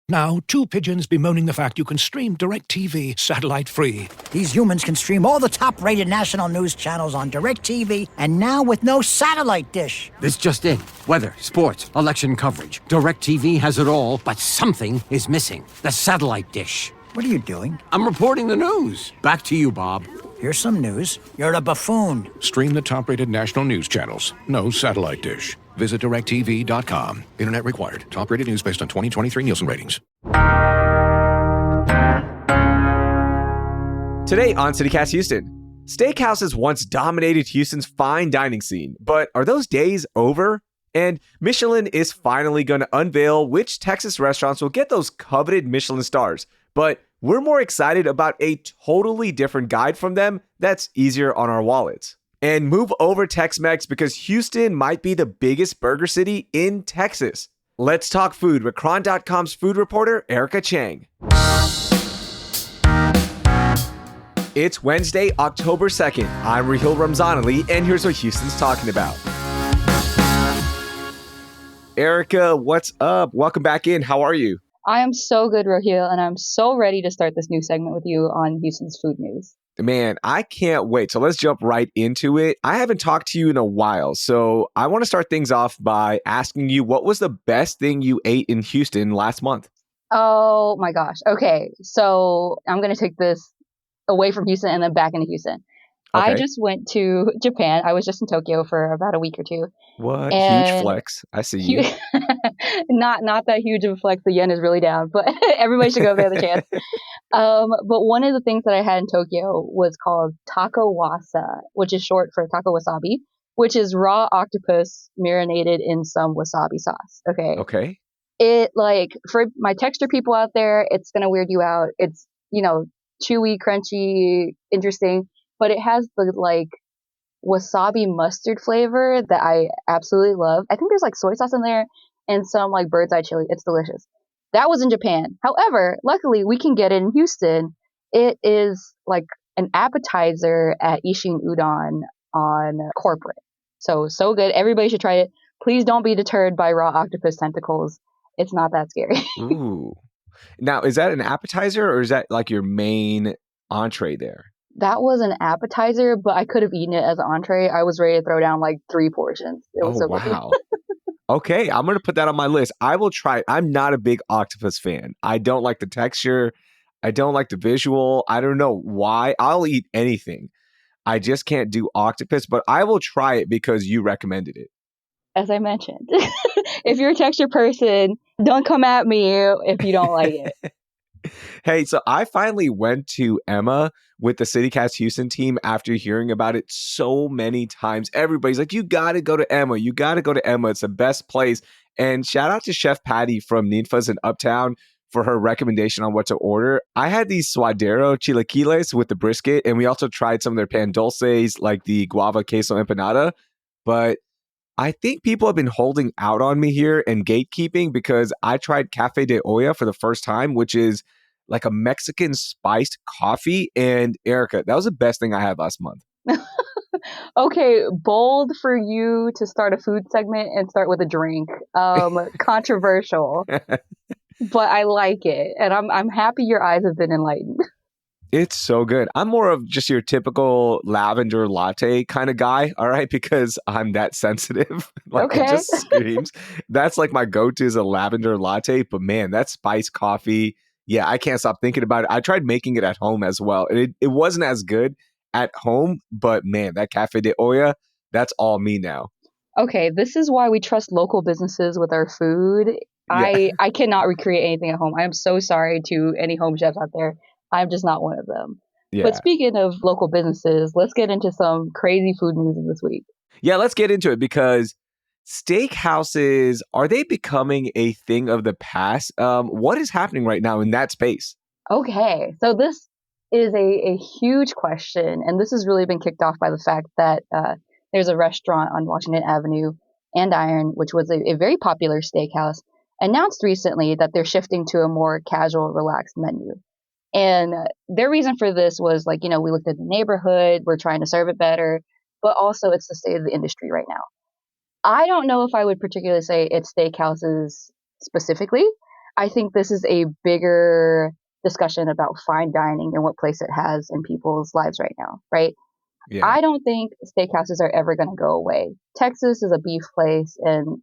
Now, two pigeons bemoaning the fact you can stream DirecTV satellite-free. These humans can stream all the top-rated national news channels on DirecTV, and now with no satellite dish. This just in. Weather, sports, election coverage. DirecTV has it all, but something is missing. The satellite dish. What are you doing? I'm reporting the news. Back to you, Bob. Here's some news. You're a buffoon. Stream the top-rated national news channels. No satellite dish. Visit DirecTV.com. Internet required. Top-rated news based on 2023 Nielsen ratings. Today on CityCast Houston, Steakhouses once dominated Houston's fine dining scene, but are those days over? And Michelin is finally going to unveil which Texas restaurants will get those coveted Michelin stars. But we're more excited about a totally different guide from them that's easier on our wallets. And move over Tex-Mex because Houston might be the biggest burger city in Texas. Let's talk food with Cron.com's food reporter, Erica Cheng. It's Wednesday, October 2nd. I'm Raheel Ramzanali, and here's what Houston's talking about. Erica, what's up? Welcome back in. How are you? I am so good, Raheel, and I'm so ready to start this new segment with you on Houston's food news. Man, I can't wait. So let's jump right into it. I haven't talked to you in a while, so I want to start things off by asking you, what was the best thing you ate in Houston last month? Oh my gosh. Okay, so I'm going to take this away from Houston and then back into Houston. Okay. I just went to Japan. I was just in Tokyo for about a week or two. What? And Huge flex. I see you. Not that huge of a flex. The yen is really down, but everybody should go if they have the chance. But one of the things that I had in Tokyo was called taco wasa, which is short for taco wasabi, which is raw octopus marinated in some wasabi sauce. Okay. It, like, for my texture people out there, it's going to weird you out. It's, chewy, crunchy, interesting, but it has the, like, wasabi mustard flavor that I absolutely love. I think there's, like, soy sauce in there and some, like, bird's eye chili. It's delicious. That was in Japan. However, luckily, we can get it in Houston. It is, like, an appetizer at Ishin Udon on Corporate. So good. Everybody should try it. Please don't be deterred by raw octopus tentacles. It's not that scary. Ooh. Now, is that an appetizer or is that like your main entree there? That was an appetizer, but I could have eaten it as an entree. I was ready to throw down like 3 portions. It was so good. Wow. Okay, I'm going to put that on my list. I will try it. I'm not a big octopus fan. I don't like the texture. I don't like the visual. I don't know why. I'll eat anything. I just can't do octopus, but I will try it because you recommended it. As I mentioned, if you're a texture person, don't come at me if you don't like it. Hey, so I finally went to Emma with the CityCast Houston team after hearing about it so many times. Everybody's like, you got to go to Emma. You got to go to Emma. It's the best place. And shout out to Chef Patty from Ninfa's in Uptown for her recommendation on what to order. I had these suadero chilaquiles with the brisket, and we also tried some of their pan dulces, like the guava queso empanada. But I think people have been holding out on me here and gatekeeping because I tried Cafe de Olla for the first time, which is like a Mexican spiced coffee. And Erica, that was the best thing I had last month. Okay, bold for you to start a food segment and start with a drink. Controversial, but I like it. And I'm happy your eyes have been enlightened. It's so good. I'm more of just your typical lavender latte kind of guy, all right? Because I'm that sensitive. Okay. It just screams. That's like my go-to is a lavender latte. But man, that spiced coffee, yeah, I can't stop thinking about it. I tried making it at home as well. And it wasn't as good at home. But man, that Cafe de Olla, that's all me now. Okay, this is why we trust local businesses with our food. Yeah. I cannot recreate anything at home. I am so sorry to any home chefs out there. I'm just not one of them. Yeah. But speaking of local businesses, let's get into some crazy food news this week. Yeah, let's get into it because steakhouses, are they becoming a thing of the past? What is happening right now in that space? Okay, so this is a huge question, and this has really been kicked off by the fact that there's a restaurant on Washington Avenue, Andiron, which was a very popular steakhouse, announced recently that they're shifting to a more casual, relaxed menu. And their reason for this was like, we looked at the neighborhood, we're trying to serve it better, but also it's the state of the industry right now. I don't know if I would particularly say it's steakhouses specifically. I think this is a bigger discussion about fine dining and what place it has in people's lives right now, right? Yeah. I don't think steakhouses are ever going to go away. Texas is a beef place, and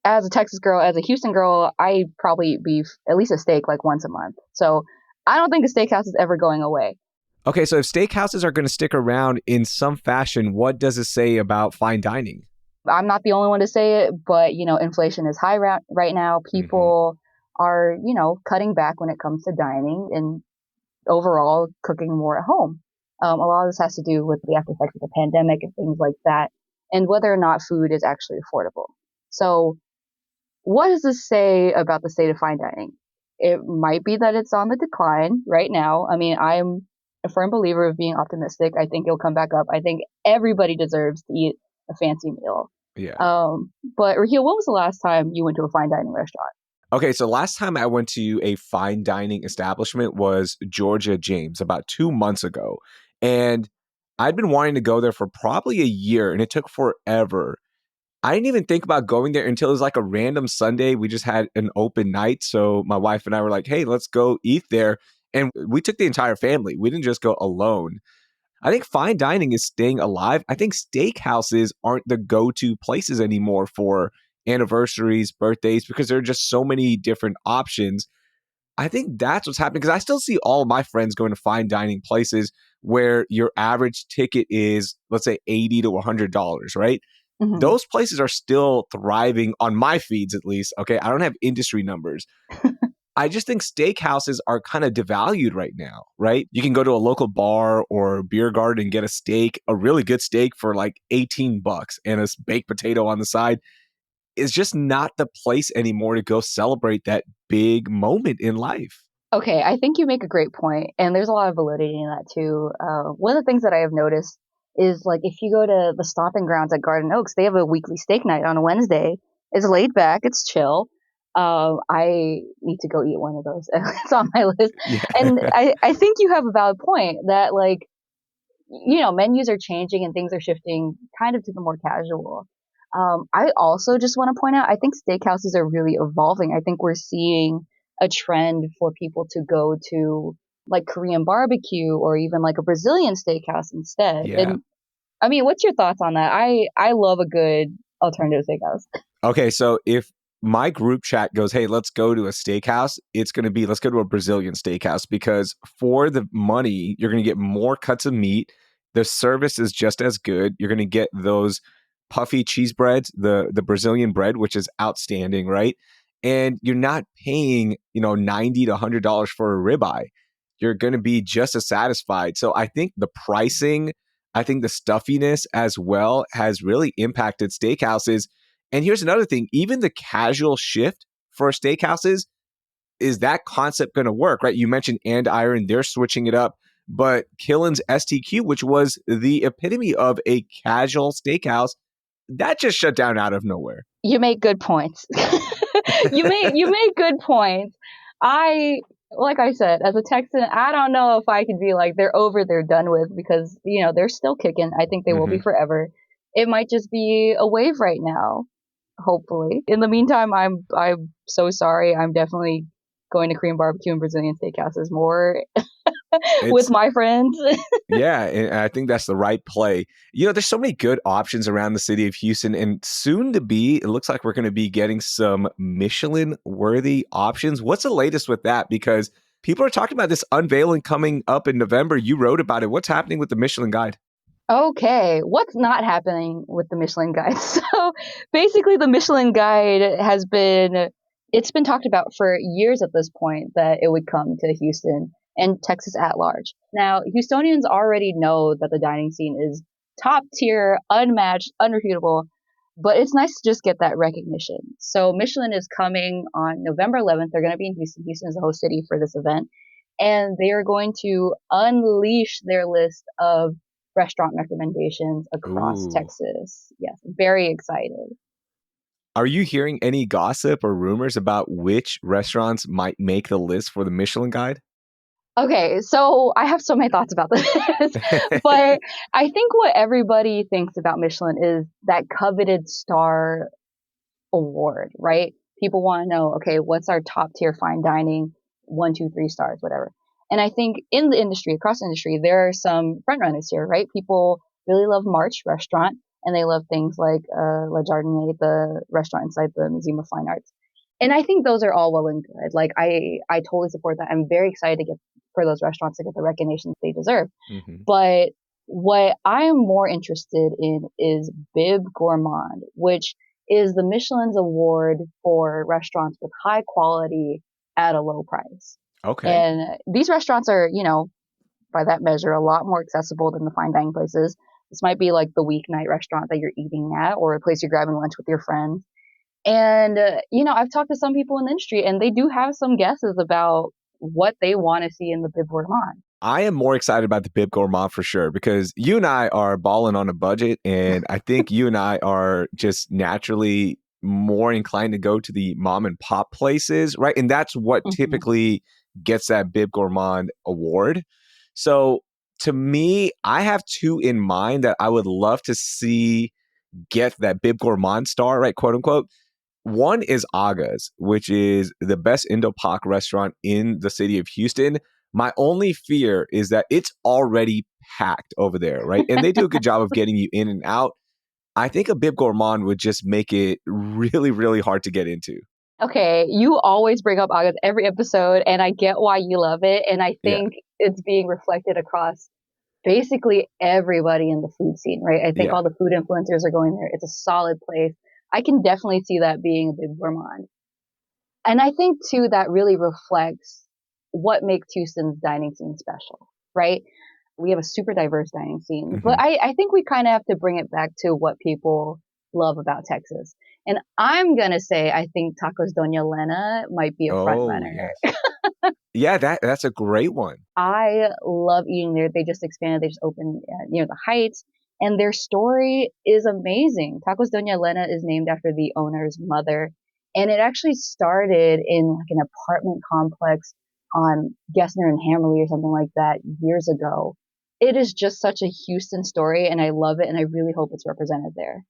as a Texas girl, as a Houston girl, I probably eat beef, at least a steak, like once a month. So I don't think a steakhouse is ever going away. Okay, so if steakhouses are going to stick around in some fashion, what does it say about fine dining? I'm not the only one to say it, but inflation is high right now. People are, cutting back when it comes to dining and overall cooking more at home. A lot of this has to do with the after effects of the pandemic and things like that, and whether or not food is actually affordable. So what does this say about the state of fine dining? It might be that it's on the decline right now. I mean, I'm a firm believer of being optimistic. I think it'll come back up. I think everybody deserves to eat a fancy meal. Yeah. But Raheel, when was the last time you went to a fine dining restaurant? Okay, so last time I went to a fine dining establishment was Georgia James about 2 months ago. And I'd been wanting to go there for probably a year, and it took forever. I didn't even think about going there until it was like a random Sunday. We just had an open night. So my wife and I were like, hey, let's go eat there. And we took the entire family. We didn't just go alone. I think fine dining is staying alive. I think steakhouses aren't the go-to places anymore for anniversaries, birthdays, because there are just so many different options. I think that's what's happening, because I still see all of my friends going to fine dining places where your average ticket is, let's say, $80 to $100, right? Mm-hmm. Those places are still thriving on my feeds, at least. Okay. I don't have industry numbers. I just think steakhouses are kind of devalued right now, right? You can go to a local bar or beer garden and get a steak, a really good steak for like $18 and a baked potato on the side. It's just not the place anymore to go celebrate that big moment in life. Okay, I think you make a great point, and there's a lot of validity in that too. One of the things that I have noticed is like if you go to the stomping grounds at Garden Oaks, they have a weekly steak night on a Wednesday. It's laid back, it's chill. I need to go eat one of those. It's on my list. Yeah. And I think you have a valid point that like, menus are changing and things are shifting kind of to the more casual. I also just want to point out, I think steakhouses are really evolving. I think we're seeing a trend for people to go to like Korean barbecue or even like a Brazilian steakhouse instead. Yeah. And I mean, what's your thoughts on that? I love a good alternative steakhouse. Okay, so if my group chat goes, hey, let's go to a steakhouse, it's going to be, let's go to a Brazilian steakhouse, because for the money, you're going to get more cuts of meat. The service is just as good. You're going to get those puffy cheese breads, the Brazilian bread, which is outstanding, right? And you're not paying, $90 to $100 for a ribeye. You're going to be just as satisfied. So I think the pricing, I think the stuffiness as well has really impacted steakhouses. And here's another thing, even the casual shift for steakhouses, is that concept going to work, right? You mentioned And Iron, they're switching it up, but Killen's STQ, which was the epitome of a casual steakhouse, that just shut down out of nowhere. You make good points. you make good points. Like I said, as a Texan, I don't know if I could be like they're over, they're done with, because they're still kicking. I think they will be forever. It might just be a wave right now. Hopefully. In the meantime, I'm so sorry. I'm definitely going to Korean barbecue and Brazilian steakhouses more with my friends. Yeah, and I think that's the right play. There's so many good options around the city of Houston, and soon to be, it looks like we're going to be getting some Michelin-worthy options. What's the latest with that? Because people are talking about this unveiling coming up in November. You wrote about it. What's happening with the Michelin Guide? Okay, what's not happening with the Michelin Guide? So basically the Michelin Guide it's been talked about for years at this point that it would come to Houston and Texas at large. Now, Houstonians already know that the dining scene is top tier, unmatched, unrefutable, but it's nice to just get that recognition. So Michelin is coming on November 11th. They're going to be in Houston. Houston is the host city for this event, and they are going to unleash their list of restaurant recommendations across Texas. Yes, very excited. Are you hearing any gossip or rumors about which restaurants might make the list for the Michelin Guide? Okay, so I have so many thoughts about this, but I think what everybody thinks about Michelin is that coveted star award, right? People want to know, okay, what's our top tier fine dining, 1, 2, 3 stars, whatever. And I think in the industry, across the industry, there are some front runners here, right? People really love March Restaurant, and they love things like Le Jardinier, the restaurant inside the Museum of Fine Arts. And I think those are all well and good. Like I totally support that. I'm very excited to get for those restaurants to get the recognition they deserve. But what I am more interested in is Bib Gourmand, which is the Michelin's award for restaurants with high quality at a low price. Okay. And these restaurants are, by that measure, a lot more accessible than the fine dining places. This might be like the weeknight restaurant that you're eating at or a place you're grabbing lunch with your friends. And, I've talked to some people in the industry and they do have some guesses about what they want to see in the Bib Gourmand. I am more excited about the Bib Gourmand for sure, because you and I are balling on a budget, and I think you and I are just naturally more inclined to go to the mom and pop places, right? And that's what typically gets that Bib Gourmand award. So to me, I have 2 in mind that I would love to see get that Bib Gourmand star, right? Quote unquote. One is Aga's, which is the best Indo-Pak restaurant in the city of Houston. My only fear is that it's already packed over there, right? And they do a good job of getting you in and out. I think a Bib Gourmand would just make it really, really hard to get into. Okay, you always bring up Aga's every episode, and I get why you love it. And I think it's being reflected across basically everybody in the food scene, right? I think all the food influencers are going there. It's a solid place. I can definitely see that being a Bib Gourmand. And I think, too, that really reflects what makes Houston's dining scene special, right? We have a super diverse dining scene. But I think we kind of have to bring it back to what people love about Texas. And I'm going to say I think Tacos Doña Elena might be a front runner. Yes. Yeah, that's a great one. I love eating there. They just expanded. They just opened near the Heights. And their story is amazing. Tacos Doña Elena is named after the owner's mother. And it actually started in like an apartment complex on Gessner and Hammerly or something like that years ago. It is just such a Houston story, and I love it, and I really hope it's represented there.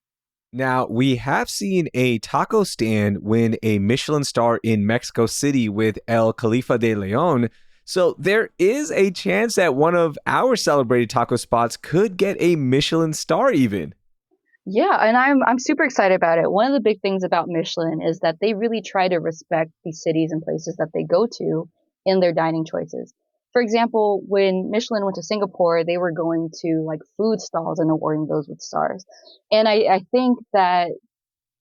Now, we have seen a taco stand win a Michelin star in Mexico City with El Califa de Leon. So there is a chance that one of our celebrated taco spots could get a Michelin star even. Yeah, and I'm super excited about it. One of the big things about Michelin is that they really try to respect the cities and places that they go to in their dining choices. For example, when Michelin went to Singapore, they were going to like food stalls and awarding those with stars. And I think that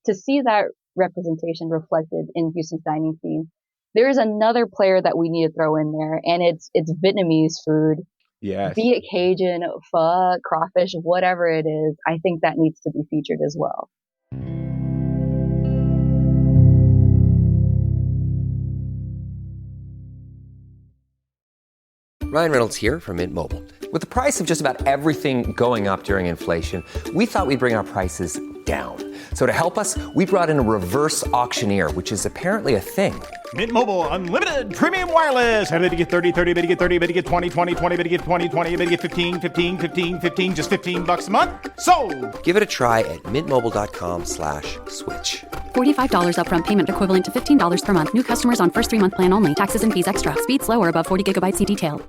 to see that representation reflected in Houston's dining scene, there is another player that we need to throw in there, and it's Vietnamese food. Yes. Be it Cajun, pho, crawfish, whatever it is, I think that needs to be featured as well. Ryan Reynolds here from Mint Mobile. With the price of just about everything going up during inflation, we thought we'd bring our prices down. So to help us, we brought in a reverse auctioneer, which is apparently a thing. Mint Mobile Unlimited Premium Wireless. How to get 30, 30, bit to get 30, bit to get 20, 20, 20, bit to get 20, 20, bit to get 15, 15, 15, 15, just $15 a month? Sold! Give it a try at mintmobile.com/switch. $45 upfront payment equivalent to $15 per month. New customers on first 3-month plan only. Taxes and fees extra. Speed slower above 40 gigabytes. See detail.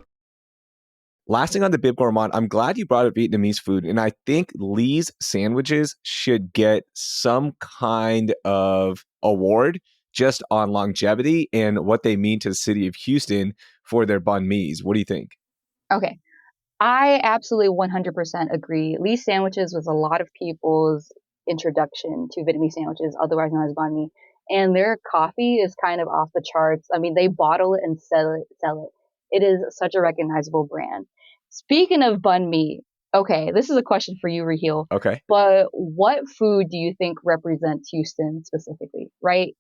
Last thing on the Bib Gourmand, I'm glad you brought up Vietnamese food, and I think Lee's sandwiches should get some kind of award just on longevity and what they mean to the city of Houston for their banh mi's. What do you think? Okay. I absolutely 100% agree. Lee's sandwiches was a lot of people's introduction to Vietnamese sandwiches, otherwise known as banh mi. And their coffee is kind of off the charts. I mean, they bottle it and sell it. It is such a recognizable brand. Speaking of banh mi, okay, this is a question for you, Raheel. Okay. But what food do you think represents Houston specifically, right?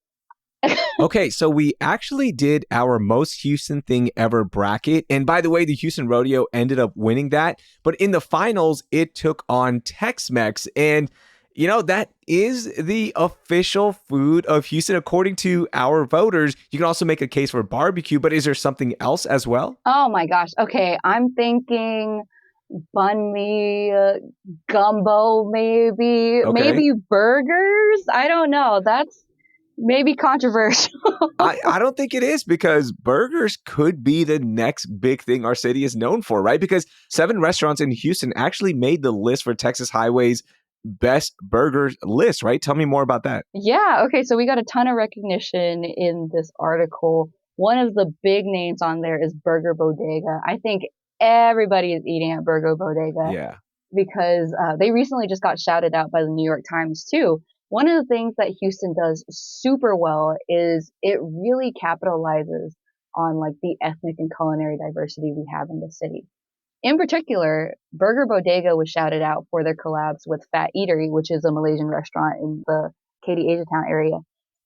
Okay, so we actually did our most Houston thing ever bracket. And by the way, the Houston Rodeo ended up winning that. But in the finals, it took on Tex-Mex. And, you know, that is the official food of Houston, according to our voters. You can also make a case for barbecue, but is there something else as well? Oh my gosh. Okay, I'm thinking banh mi, gumbo, maybe Okay. maybe burgers. I don't know. maybe controversial. I don't think it is, because burgers could be the next big thing our city is known for, right? Because 7 restaurants in Houston actually made the list for Texas Highway's best burgers list, right? Tell me more about that. Yeah, okay, so we got a ton of recognition in this article. One of the big names on there is Burger Bodega. I think everybody is eating at Burger Bodega Yeah. because they recently just got shouted out by the New York Times too. One of the things that Houston does super well is it really capitalizes on like the ethnic and culinary diversity we have in the city. In particular, Burger Bodega was shouted out for their collabs with Fat Eatery, which is a Malaysian restaurant in the Katy Asiatown area.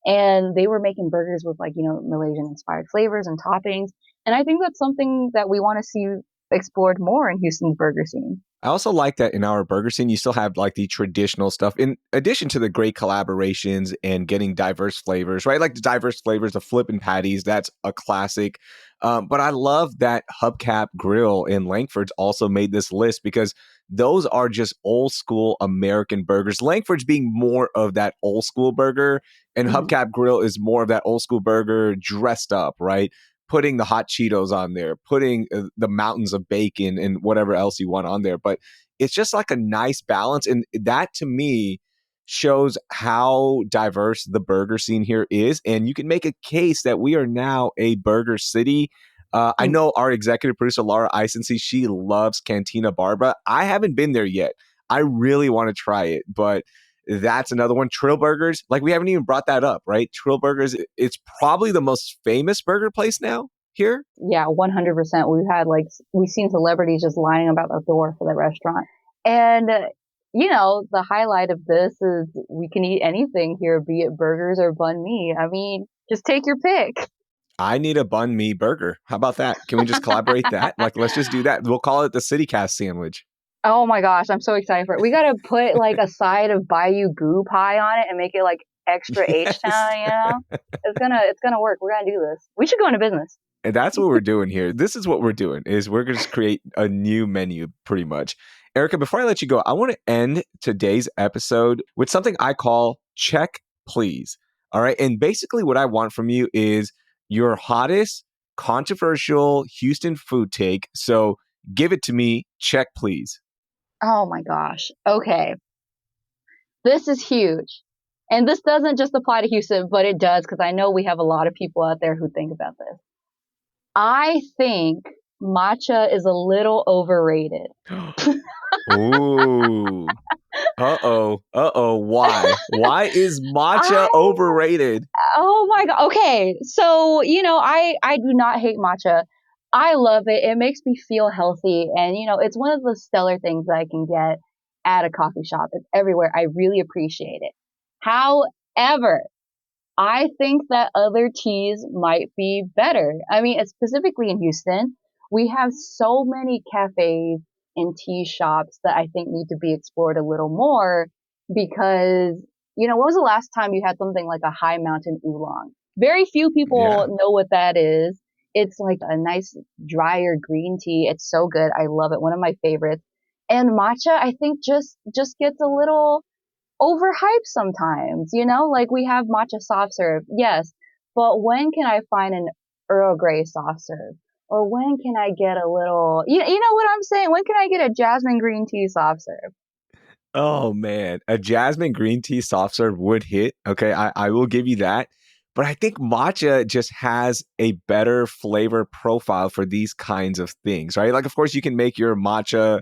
And they were making burgers with like, Malaysian inspired flavors and toppings. And I think that's something that we want to see explored more in Houston's burger scene. I also like that in our burger scene, you still have like the traditional stuff in addition to the great collaborations and getting diverse flavors, right? Like the diverse flavors, the flippin' patties, that's a classic. But I love that Hubcap Grill in Langford's also made this list, because those are just old school American burgers. Langford's being more of that old school burger, and Hubcap Grill is more of that old school burger dressed up, right? Putting the hot Cheetos on there, putting the mountains of bacon and whatever else you want on there. But it's just like a nice balance. And that to me shows how diverse the burger scene here is. And you can make a case that we are now a burger city. I know our executive producer, Laura Isense, she loves Cantina Barbara. I haven't been there yet. I really want to try it, but that's another one. Trill Burgers, like we haven't even brought that up, right? Trill Burgers, it's probably the most famous burger place now here. Yeah, 100%. We've seen celebrities just lining up at the door for the restaurant. And, the highlight of this is we can eat anything here, be it burgers or banh mi. I mean, just take your pick. I need a banh mi burger. How about that? Can we just collaborate that? Like, let's just do that. We'll call it the CityCast sandwich. Oh my gosh, I'm so excited for it. We got to put like a side of Bayou Goo pie on it and make it like extra Yes. H-Town, It's going to work. We're going to do this. We should go into business. And that's what we're doing here. This is what we're doing, is we're going to create a new menu pretty much. Erica, before I let you go, I want to end today's episode with something I call check, please. All right. And basically what I want from you is your hottest controversial Houston food take. So give it to me. Check, please. Oh my gosh. Okay. This is huge. And this doesn't just apply to Houston, but it does, because I know we have a lot of people out there who think about this. I think matcha is a little overrated. Ooh. Uh-oh. Why? Why is matcha overrated? Oh my God. Okay. So, I do not hate matcha. I love it. It makes me feel healthy. And, it's one of the stellar things that I can get at a coffee shop. It's everywhere. I really appreciate it. However, I think that other teas might be better. I mean, specifically in Houston, we have so many cafes and tea shops that I think need to be explored a little more, because, when was the last time you had something like a high mountain oolong? Very few people know what that is. It's like a nice drier green tea. It's so good. I love it. One of my favorites. And matcha, I think just gets a little overhyped sometimes, like we have matcha soft serve. Yes. But when can I find an Earl Grey soft serve? Or when can I get a little, you know what I'm saying? When can I get a jasmine green tea soft serve? Oh man, a jasmine green tea soft serve would hit. Okay, I will give you that. But I think matcha just has a better flavor profile for these kinds of things, right? Like, of course, you can make your matcha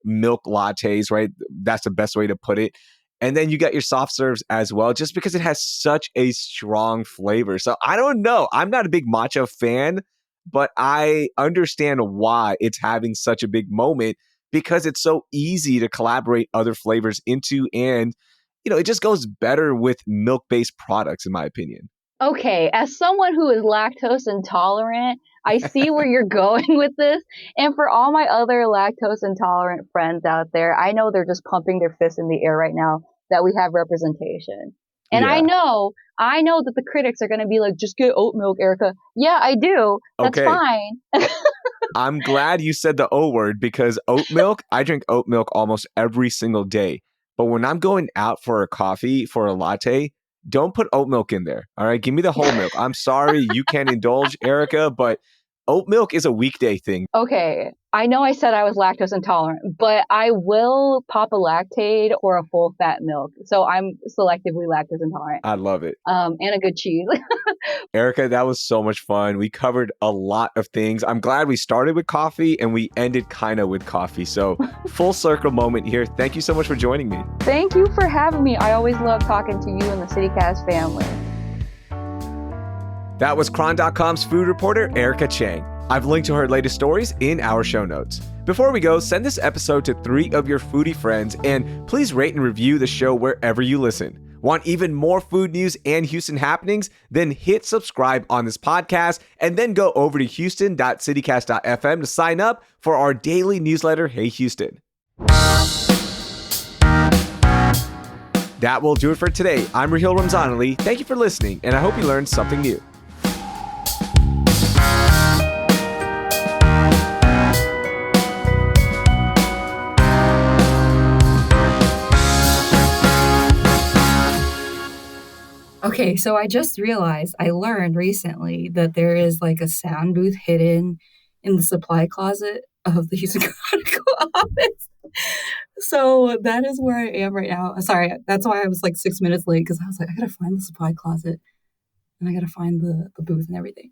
milk lattes, right? That's the best way to put it. And then you got your soft serves as well, just because it has such a strong flavor. So I don't know. I'm not a big matcha fan, but I understand why it's having such a big moment, because it's so easy to collaborate other flavors into. And, it just goes better with milk-based products, in my opinion. Okay, as someone who is lactose intolerant, I see where you're going with this. And for all my other lactose intolerant friends out there, I know they're just pumping their fists in the air right now that we have representation. And Yeah. I know that the critics are going to be like, just get oat milk, Erica. Yeah, I do. That's Okay. fine. I'm glad you said the O word, because oat milk, I drink oat milk almost every single day. But when I'm going out for a coffee, for a latte, don't put oat milk in there. All right, give me the whole milk. I'm sorry you can't indulge, Erica, but oat milk is a weekday thing. Okay, I know I said I was lactose intolerant, but I will pop a Lactaid or a full fat milk. So I'm selectively lactose intolerant. I love it. And a good cheese. Erica, that was so much fun. We covered a lot of things. I'm glad we started with coffee and we ended kind of with coffee. So full circle moment here. Thank you so much for joining me. Thank you for having me. I always love talking to you and the CityCast family. That was Cron.com's food reporter, Erica Cheng. I've linked to her latest stories in our show notes. Before we go, send this episode to 3 of your foodie friends and please rate and review the show wherever you listen. Want even more food news and Houston happenings? Then hit subscribe on this podcast and then go over to houston.citycast.fm to sign up for our daily newsletter, Hey Houston. That will do it for today. I'm Raheel Ramzanali. Thank you for listening, and I hope you learned something new. Okay, so I just realized, I learned recently that there is like a sound booth hidden in the supply closet of the Houston Chronicle office. So that is where I am right now. Sorry, that's why I was like 6 minutes late, because I was like, I gotta find the supply closet and I gotta find the booth and everything.